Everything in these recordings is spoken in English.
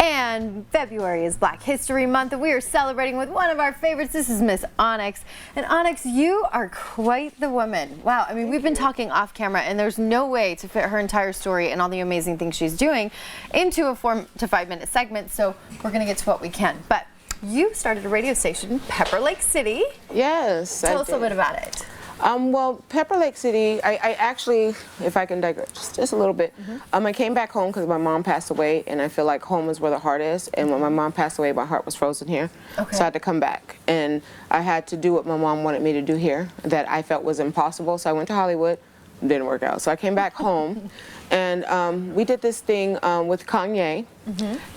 And February is Black History Month, and we are celebrating with one of our favorites. This is Miss Onyx. And Onyx, you are quite the woman. Wow, I mean, we've been talking off camera, and there's no way to fit her entire story and all the amazing things she's doing into a 4 to 5 minute segment, so we're gonna get to what we can. But you started a radio station, Pepper Lake City. Yes, Tell us a little bit about it. Well, Pepper Lake City, I actually, if I can digress just a little bit, I came back home because my mom passed away, and I feel like home is where the heart is. And when my mom passed away, my heart was frozen here. Okay. So I had to come back, and I had to do what my mom wanted me to do here that I felt was impossible. So I went to Hollywood, didn't work out. So I came back home, and we did this thing with Kanye.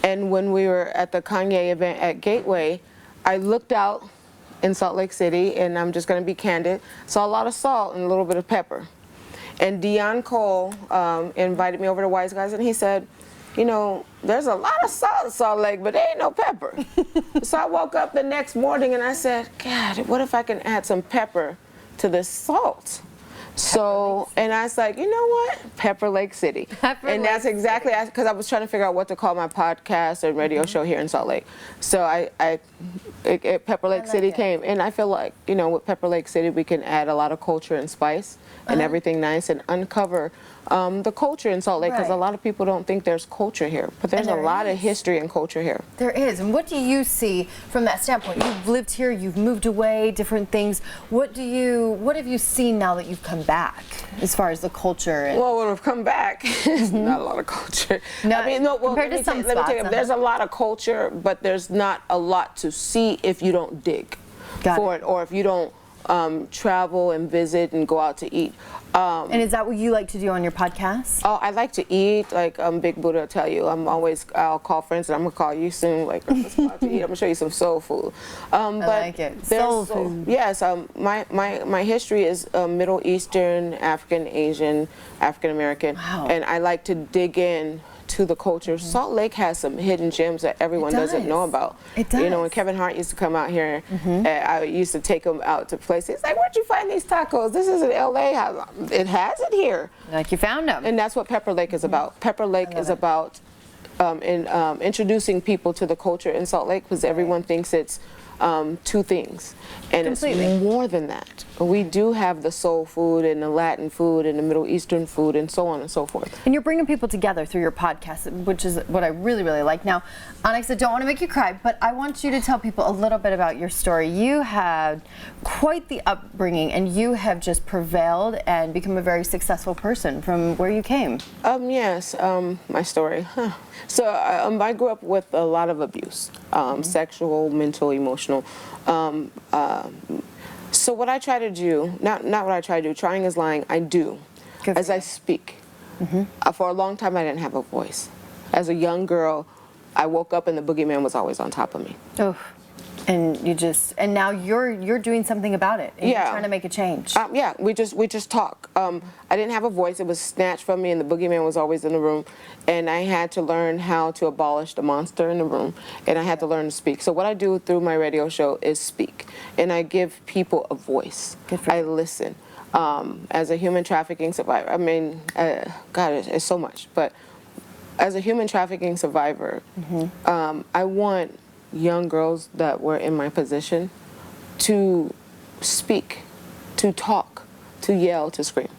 And when we were at the Kanye event at Gateway, I looked out in Salt Lake City, and I'm just going to be candid, saw a lot of salt and a little bit of pepper. And Dion Cole invited me over to Wise Guys, and he said, you know, there's a lot of salt in Salt Lake, but there ain't no pepper. So I woke up the next morning and I said, God, what if I can add some pepper to this salt? So, and I was like, you know what? Pepper Lake City. And that's exactly, because I was trying to figure out what to call my podcast and radio show here in Salt Lake. So Pepper Lake City came. And I feel like, you know, with Pepper Lake City, we can add a lot of culture and spice and everything nice and uncover the culture in Salt Lake, because a lot of people don't think there's culture here, but there's a lot of history and culture here. There is. And what do you see from that standpoint? You've lived here, you've moved away, different things. What have you seen now that you've come back as far as the culture? Well, when I've come back, there's not a lot of culture. No, I mean, well, compared to some spots. Let me tell you, there's a lot of culture, but there's not a lot to see if you don't dig for it, or if you don't travel and visit and go out to eat. And is that what you like to do on your podcast? Oh, I like to eat. Like Big Buddha will tell you, I'll call friends, and I'm gonna call you soon. Like, let's go out to eat. I'm gonna show you some soul food. I like it. Soul food. Yes. My history is Middle Eastern, African, Asian, African American, and I like to dig in to the culture. Salt Lake has some hidden gems that everyone doesn't know about. It does. You know, when Kevin Hart used to come out here, I used to take him out to places. He's like, where'd you find these tacos? This isn't LA. It has it here. Like you found them. And that's what Pepper Lake is about. Pepper Lake is about introducing people to the culture in Salt Lake, because everyone thinks it's two things. And it's more than that. We do have the soul food and the Latin food and the Middle Eastern food and so on and so forth. And you're bringing people together through your podcast, which is what I really, really like. Now, Onyx, I don't want to make you cry, but I want you to tell people a little bit about your story. You had quite the upbringing, and you have just prevailed and become a very successful person from where you came. Yes, my story. So I grew up with a lot of abuse, sexual, mental, emotional. So what I try to do, not what I try to do, trying is lying, I do, as I speak. For a long time I didn't have a voice. As a young girl, I woke up and the boogeyman was always on top of me. Oh. And now you're doing something about it. And you're trying to make a change. Yeah, we just talk. I didn't have a voice. It was snatched from me, and the boogeyman was always in the room. And I had to learn how to abolish the monster in the room, and I had to learn to speak. So what I do through my radio show is speak, and I give people a voice. I listen. As a human trafficking survivor, I mean, God, it's so much. But as a human trafficking survivor, I want young girls that were in my position to speak, to talk, to yell, to scream.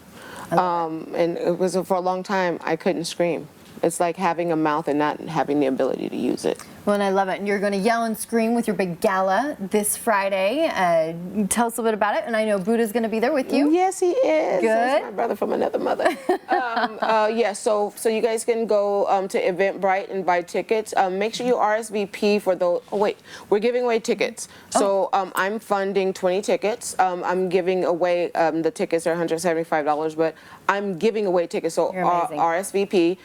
And it was for a long time I couldn't scream. It's like having a mouth and not having the ability to use it. Well, and I love it. And you're going to yell and scream with your big gala this Friday. Tell us a bit about it. And I know Buddha's going to be there with you. Yes, he is. Good. That's my brother from another mother. Yeah, so you guys can go to Eventbrite and buy tickets. Make sure you RSVP for those. Oh, wait, we're giving away tickets. So I'm funding 20 tickets. I'm giving away, the tickets are $175, but I'm giving away tickets. So RSVP.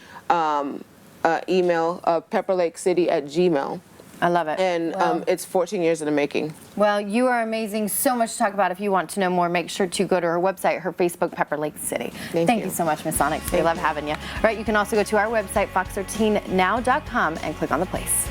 Email pepperlakecity@gmail.com. I love it. And it's 14 years in the making. Well, you are amazing. So much to talk about. If you want to know more, make sure to go to her website, her Facebook, Pepper Lake City. Thank you so much, Miss Onyx. We love having you. All right, you can also go to our website, fox13now.com, and click on the place.